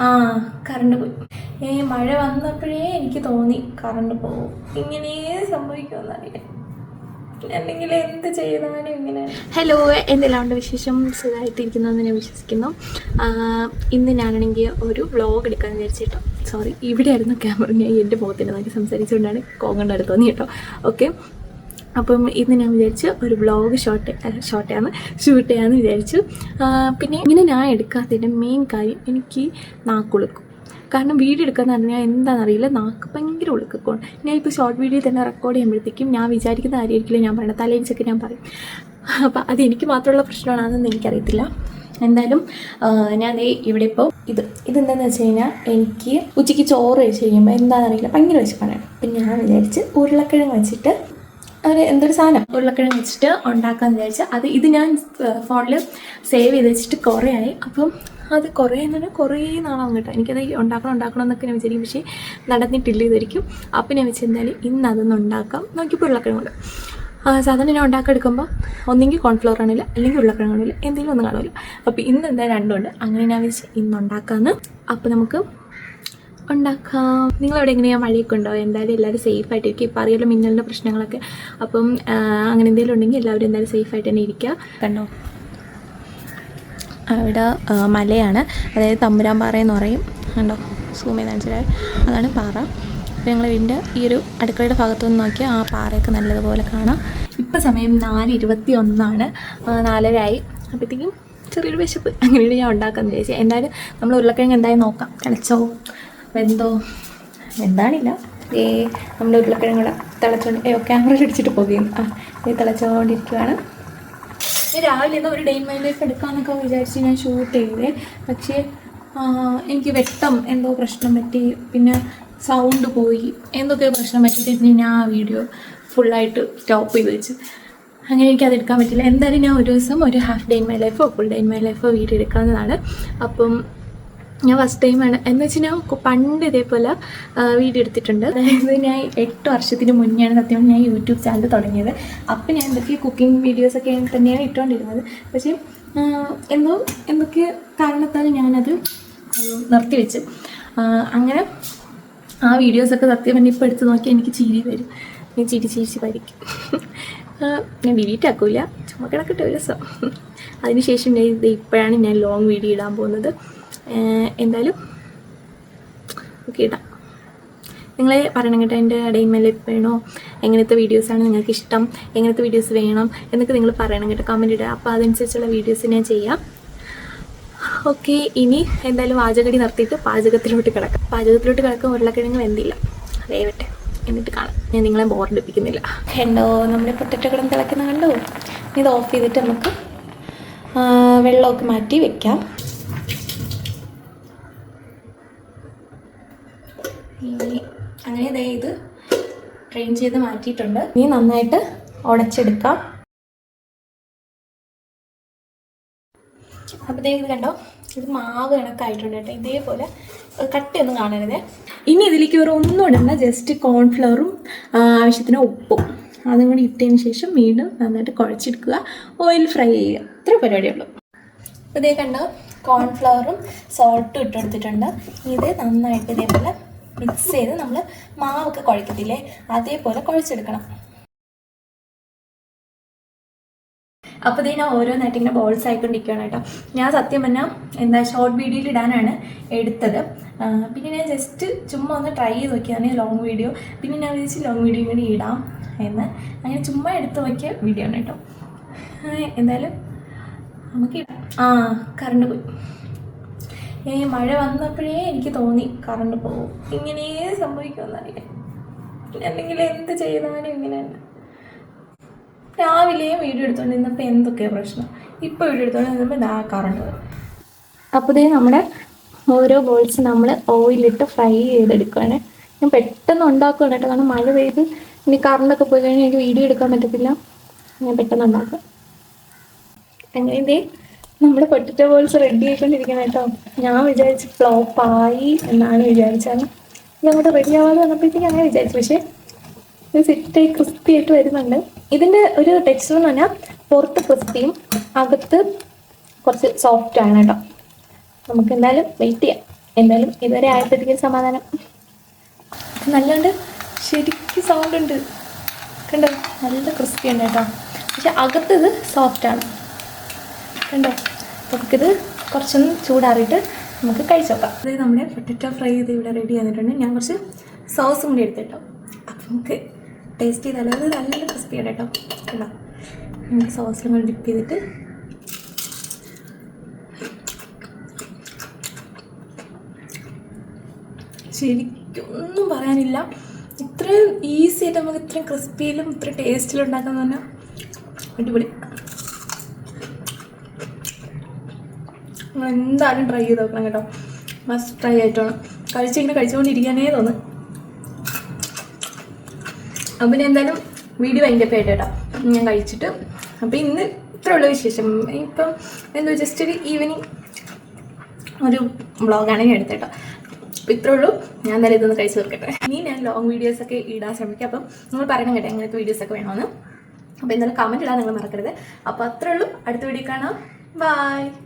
ആ കറണ്ട് പോയി. മഴ വന്നപ്പോഴേ എനിക്ക് തോന്നി കറണ്ട് പോകും. ഇങ്ങനെ സംഭവിക്കുമെന്നറിയില്ല, അല്ലെങ്കിൽ എന്ത് ചെയ്താലും ഇങ്ങനെ. ഹലോ, എന്തെല്ലാം വിശേഷം? സുഖമായിട്ടിരിക്കുന്നതെന്ന് ഞാൻ വിശ്വസിക്കുന്നു. ഇന്ന് ഞാനാണെങ്കിൽ ഒരു വ്ളോഗ് എടുക്കാമെന്ന് വിചാരിച്ചിട്ടോ. സോറി, ഇവിടെ ആയിരുന്നു ക്യാമറ. ഞാൻ എൻ്റെ മുഖത്തിൻ്റെ നോക്കി സംസാരിച്ചുകൊണ്ടാണ് കോങ്ങണ്ട അടുത്ത് തോന്നി കേട്ടോ. ഓക്കെ, അപ്പം ഇന്ന് ഞാൻ വിചാരിച്ചു ഒരു വ്ളോഗ് ഷൂട്ട് ചെയ്യാമെന്ന് വിചാരിച്ചു. പിന്നെ ഇങ്ങനെ ഞാൻ എടുക്കാത്തതിൻ്റെ മെയിൻ കാര്യം, എനിക്ക് നാക്കുളുക്കും. കാരണം വീഡിയോ എടുക്കാന്ന് പറഞ്ഞാൽ എന്താണെന്നറിയില്ല, നാക്ക് ഭയങ്കര ഉളുക്കോണം. ഞാൻ ഇപ്പോൾ ഷോർട്ട് വീഡിയോ തന്നെ റെക്കോർഡ് ചെയ്യുമ്പോഴത്തേക്കും ഞാൻ വിചാരിക്കുന്ന കാര്യമായിരിക്കില്ല ഞാൻ പറയുന്നത്, തലേദിവസമൊക്കെ ഞാൻ പറയും. അപ്പം അത് എനിക്ക് മാത്രമുള്ള പ്രശ്നമാണെന്ന് എനിക്കറിയത്തില്ല. എന്തായാലും ഞാൻ ഇവിടെ ഇപ്പോൾ ഇതെന്താണെന്ന് വെച്ച് കഴിഞ്ഞാൽ, എനിക്ക് ഉച്ചയ്ക്ക് ചോറ് കഴിച്ച് കഴിയുമ്പോൾ എന്താണെന്നറിയില്ല ഭയങ്കര വിശപ്പാണ്. അപ്പം ഞാൻ വിചാരിച്ച് ഉരുളക്കിഴങ്ങ് വെച്ചിട്ട് എന്തൊരു സാധനം ഉരുളക്കിഴങ്ങ് വെച്ചിട്ട് ഉണ്ടാക്കാമെന്ന് വിചാരിച്ചാൽ ഇത് ഞാൻ ഫോണിൽ സേവ് ചെയ്ത് വെച്ചിട്ട് കുറേ ആയി. അപ്പം അത് കുറേ നാളാവും കേട്ടോ. എനിക്കത് ഉണ്ടാക്കണം എന്നൊക്കെ ഞാൻ വിചാരിക്കും, പക്ഷേ നടന്നിട്ടില്ല ഇതായിരിക്കും. അപ്പം ഞാൻ വെച്ചെന്തായാലും ഇന്ന് അതൊന്ന് ഉണ്ടാക്കാം. നോക്കിയപ്പോൾ ഉരുളക്കിഴങ്ങുണ്ട്. സാധാരണ ഞാൻ ഉണ്ടാക്കിയെടുക്കുമ്പോൾ ഒന്നെങ്കിൽ കോൺഫ്ലവർ ആണില്ല, അല്ലെങ്കിൽ ഉരുളക്കിഴങ്ങാണില്ല, എന്തെങ്കിലും ഒന്നും കാണില്ല. അപ്പോൾ ഇന്ന് എന്തായാലും രണ്ടുമുണ്ട്. അങ്ങനെ ഞാൻ വെച്ച് ഇന്ന് ഉണ്ടാക്കാമെന്ന്. അപ്പോൾ നമുക്ക് ഉണ്ടാക്കാം. നിങ്ങളവിടെ എങ്ങനെയാണ്? മഴയൊക്കെ ഉണ്ടോ? എന്തായാലും എല്ലാവരും സേഫായിട്ടിരിക്കും. ഇപ്പോൾ അറിയാലോ മിന്നലിൻ്റെ പ്രശ്നങ്ങളൊക്കെ. അപ്പം അങ്ങനെ എന്തെങ്കിലും ഉണ്ടെങ്കിൽ എല്ലാവരും എന്തായാലും സേഫായിട്ട് തന്നെ ഇരിക്കുക. കണ്ടോ, അവിടെ മലയാണ്, അതായത് തമ്പുരാൻ പാറ എന്ന് പറയും. കണ്ടോ, സൂം ചെയ്ത് മനസ്സിലായി, അതാണ് പാറ. അപ്പോൾ ഞങ്ങൾ വീടിൻ്റെ ഈ ഒരു അടുക്കളയുടെ ഭാഗത്തുനിന്ന് നോക്കിയാൽ ആ പാറയൊക്കെ നല്ലതുപോലെ കാണാം. ഇപ്പോൾ സമയം 4:21, 4:30 ആയി. അപ്പോഴത്തേക്കും ചെറിയൊരു വിശപ്പ്. അങ്ങനെയാണ് ഞാൻ ഉണ്ടാക്കാമെന്ന് വിചാരിച്ചത്. എന്തായാലും നമ്മൾ ഉരുളക്കിഴങ്ങ് എന്തായാലും നോക്കാം, തിളച്ചോ എന്താണില്ല. നമ്മുടെ ഉരുളക്കിഴങ്ങ് തിളച്ചോണ്ട് ക്യാമറയിൽ അടിച്ചിട്ട് പോകുകയും തിളച്ചുകൊണ്ടിരിക്കുകയാണ്. രാവിലെ ഒരു ഡേ ഇൻ മൈ ലൈഫ് എടുക്കാമെന്നൊക്കെ വിചാരിച്ച് ഞാൻ ഷൂട്ട് ചെയ്തേ. പക്ഷേ എനിക്ക് വെട്ടം എന്തോ പ്രശ്നം പറ്റി, പിന്നെ സൗണ്ട് പോയി, എന്തൊക്കെയോ പ്രശ്നം പറ്റിയിട്ട് ഞാൻ ആ വീഡിയോ ഫുള്ളായിട്ട് സ്റ്റോപ്പ് ചെയ്ത് വെച്ച്. അങ്ങനെ എനിക്കത് എടുക്കാൻ പറ്റില്ല. എന്തായാലും ഞാൻ ഒരു ദിവസം ഒരു ഹാഫ് ഡേ ഇൻ മൈ ലൈഫോ ഫുൾ ഡേ ഇൻ മൈ ലൈഫോ വീഡിയോ എടുക്കാവുന്നതാണ്. അപ്പം ഞാൻ ഫസ്റ്റ് ടൈമാണ് എന്ന് വെച്ചാൽ ഞാൻ പണ്ട് ഇതേപോലെ വീഡിയോ എടുത്തിട്ടുണ്ട്. അതായത് ഞാൻ 8 വർഷത്തിന് മുന്നെയാണ് സത്യം ഞാൻ യൂട്യൂബ് ചാനൽ തുടങ്ങിയത്. അപ്പം ഞാൻ എന്തൊക്കെ കുക്കിംഗ് വീഡിയോസൊക്കെ തന്നെയാണ് ഇട്ടുകൊണ്ടിരുന്നത്. പക്ഷേ എന്തൊക്കെ കാരണത്താൽ ഞാനത് നിർത്തിവെച്ച്. അങ്ങനെ ആ വീഡിയോസൊക്കെ സത്യം പറഞ്ഞാൽ ഇപ്പോൾ എടുത്ത് നോക്കിയാൽ എനിക്ക് ചിരി വരും. ഞാൻ ചിരിച്ച് ഭരിക്കും. ഞാൻ ഡിലീറ്റ് ആക്കില്ല, ചുമ്മാ കിടക്കട്ടെ ഒരു ദിവസം. അതിനുശേഷം ഇപ്പോഴാണ് ഞാൻ ലോങ് വീഡിയോ ഇടാൻ പോകുന്നത്. എന്തായാലും ഓക്കെ ഇടാം. നിങ്ങളെ പറയണം കേട്ടോ, എൻ്റെ ഡേ ഇൻ മൈ ലൈഫ് വേണോ, എങ്ങനത്തെ വീഡിയോസാണ് നിങ്ങൾക്ക് ഇഷ്ടം, എങ്ങനത്തെ വീഡിയോസ് വേണം എന്നൊക്കെ നിങ്ങൾ പറയണം കേട്ടോ, കമൻറ്റ് ഇടുക. അപ്പോൾ അതനുസരിച്ചുള്ള വീഡിയോസ് ഞാൻ ചെയ്യാം. ഓക്കെ, ഇനി എന്തായാലും വാചകടി നിർത്തിയിട്ട് പാചകത്തിലോട്ട് കിടക്കാം. ഉരുളക്കിഴങ്ങ് വെന്തില്ല, വേവട്ടെ, എന്നിട്ട് കാണാം. ഞാൻ നിങ്ങളെ ബോറടിപ്പിക്കുന്നില്ല. കണ്ടോ, നമ്മുടെ പൊട്ടറ്റോ കിടന്ന് തിളക്കുന്ന കണ്ടോ. ഇത് ഓഫ് ചെയ്തിട്ട് നമുക്ക് വെള്ളമൊക്കെ മാറ്റി വെക്കാം. അങ്ങനെ ഇത് ട്രെയിൻ ചെയ്ത് മാറ്റിയിട്ടുണ്ട്. ഇനി നന്നായിട്ട് ഉടച്ചെടുക്കാം. അപ്പോഴത്തേക്ക് ഇത് കണ്ടോ, ഇത് മാവ് കണക്കായിട്ടുണ്ട് കേട്ടോ. ഇതേപോലെ കട്ടിയൊന്നും കാണരുതേ. ഇനി ഇതിലേക്ക് വേറെ ഒന്നും ഇടണ്ട, ജസ്റ്റ് കോൺഫ്ലവറും ആവശ്യത്തിന് ഉപ്പും അതും കൂടി ഇട്ടതിന് ശേഷം വീണ്ടും നന്നായിട്ട് കുഴച്ചെടുക്കുക, ഓയിൽ ഫ്രൈ ചെയ്യുക. ഇത്ര പരിപാടിയുള്ളൂ. അപ്പോൾ ഇതേ കണ്ടോ, കോൺഫ്ലവറും സോൾട്ടും ഇട്ടെടുത്തിട്ടുണ്ട്. ഇത് നന്നായിട്ട് ഇതേപോലെ മിക്സ് ചെയ്ത് നമ്മൾ മാവൊക്കെ കുഴക്കത്തില്ലേ, അതേപോലെ കുഴച്ചെടുക്കണം. അപ്പോൾ ഞാൻ ഓരോന്നായിട്ട് ഇങ്ങനെ ബോൾസ് ആയിക്കൊണ്ടിരിക്കുകയാണ് കേട്ടോ. ഞാൻ സത്യം പറഞ്ഞാൽ ഷോർട്ട് വീഡിയോയിൽ ഇടാനാണ് എടുത്തത്. പിന്നെ ഞാൻ ജസ്റ്റ് ചുമ്മാ ഒന്ന് ട്രൈ ചെയ്ത് നോക്കിയതാണ് ലോങ് വീഡിയോ. പിന്നെ ഞാൻ വിചാരിച്ച് ലോങ് വീഡിയോ ഇങ്ങനെ ഇടാം എന്ന്, അങ്ങനെ ചുമ്മാ എടുത്ത് നോക്കിയ വീഡിയോ ആണ് കേട്ടോ. എന്തായാലും നമുക്ക് ഇടാം. കറണ്ട് പോയി. മഴ വന്നപ്പോഴേ എനിക്ക് തോന്നി കറണ്ട് പോകും. ഇങ്ങനെ സംഭവിക്കുമെന്നറിയില്ല, അല്ലെങ്കിൽ എന്ത് ചെയ്താലും ഇങ്ങനെ തന്നെ. രാവിലെയും വീഡിയോ എടുത്തുകൊണ്ടിരുന്നപ്പോൾ എന്തൊക്കെയാണ് പ്രശ്നം, ഇപ്പോൾ വീഡിയോ എടുത്തുകൊണ്ടിരുന്നപ്പോൾ കറണ്ട് പോകും. അപ്പോൾ നമ്മുടെ ഓരോ ബോൾസ് നമ്മൾ ഓയിലിട്ട് ഫ്രൈ ചെയ്തെടുക്കുകയാണ്. ഞാൻ പെട്ടെന്ന് ഉണ്ടാക്കുകയാണ് കേട്ടോ, കാരണം മഴ പെയ്ത് ഇനി കറണ്ടൊക്കെ പോയി കഴിഞ്ഞാൽ എനിക്ക് വീഡിയോ എടുക്കാൻ പറ്റത്തില്ല. ഞാൻ പെട്ടെന്ന് ഉണ്ടാക്കാം. അങ്ങനെ നമ്മുടെ പൊട്ടറ്റോ ബോൾസ് റെഡി ആയിക്കൊണ്ടിരിക്കണം കേട്ടോ. ഞാൻ വിചാരിച്ച് ഫ്ലോപ്പായി എന്നാണ് വിചാരിച്ചത്. ഇതങ്ങോട്ട് റെഡി ആവാതെ വന്നപ്പോഴത്തേക്ക് അങ്ങനെ വിചാരിച്ചു. പക്ഷേ ഇത് സെറ്റായി ക്രിസ്പി ആയിട്ട് വരുന്നുണ്ട്. ഇതിൻ്റെ ഒരു ടെക്സ്ചർ എന്ന് പറഞ്ഞാൽ പുറത്ത് ക്രിസ്പിയും അകത്ത് കുറച്ച് സോഫ്റ്റ് ആണ് കേട്ടോ. നമുക്ക് എന്തായാലും വെയിറ്റ് ചെയ്യാം. എന്തായാലും ഇതുവരെ ആയപ്പോഴത്തേക്കും സമാധാനം. നല്ലോണ്ട് ശരിക്കും സൗണ്ട് ഉണ്ട് കണ്ടോ, നല്ല ക്രിസ്പി ഉണ്ട് കേട്ടോ. പക്ഷെ അകത്തത് സോഫ്റ്റാണ് കണ്ടോ. നമുക്കിത് കുറച്ചൊന്ന് ചൂടാറിയിട്ട് നമുക്ക് കഴിച്ച് നോക്കാം. അതായത് നമ്മുടെ പൊട്ടറ്റോ ഫ്രൈ ചെയ്ത് ഇവിടെ റെഡി ആയിട്ടുണ്ട്. ഞാൻ കുറച്ച് സോസും കൂടി എടുത്തിട്ടോ. അപ്പം നമുക്ക് ടേസ്റ്റ് ചെയ്താൽ അത് നല്ല ക്രിസ്പിയാണ് കേട്ടോ. കണ്ടോ, നമുക്ക് സോസിലും കൂടി ഡിപ്പ് ചെയ്തിട്ട് ശരിക്കും ഒന്നും പറയാനില്ല. ഇത്രയും ഈസി ആയിട്ട് നമുക്ക് ഇത്രയും ക്രിസ്പിയിലും ഇത്ര ടേസ്റ്റിലും ഉണ്ടാക്കാന്ന് പറഞ്ഞാൽ അടിപൊളി. നിങ്ങൾ എന്തായാലും ട്രൈ ചെയ്ത് നോക്കണം കേട്ടോ. മസ്റ്റ് ട്രൈ ആയിട്ടാണ്. കഴിച്ചുകൊണ്ടിരിക്കാനേ തോന്നുന്നു. അപ്പം പിന്നെ എന്തായാലും വീഡിയോ അതിൻ്റെ ആയിട്ട് കേട്ടോ ഞാൻ കഴിച്ചിട്ട്. അപ്പം ഇന്ന് ഇത്രയുള്ള വിശേഷം. ഇപ്പം എന്തോ ജസ്റ്റ് ഒരു ഈവനിങ് ഒരു വ്ളോഗാണ് ഞാൻ എടുത്തേട്ടോ. അപ്പോൾ ഇത്രേ ഉള്ളൂ. ഞാൻ എന്തായാലും ഇതൊന്ന് കഴിച്ച് തീർക്കട്ടെ. ഇനി ഞാൻ ലോങ് വീഡിയോസൊക്കെ ഇടാൻ ശ്രമിക്കാം. അപ്പം നിങ്ങൾ പറയണം കേട്ടോ എങ്ങനത്തെ വീഡിയോസൊക്കെ വേണമെന്ന്. അപ്പോൾ എന്തായാലും കമൻറ്റ് ഇടാൻ നിങ്ങൾ മറക്കരുത്. അപ്പോൾ അത്രേ ഉള്ളൂ. അടുത്ത വീഡിയോ കാണാം. ബൈ.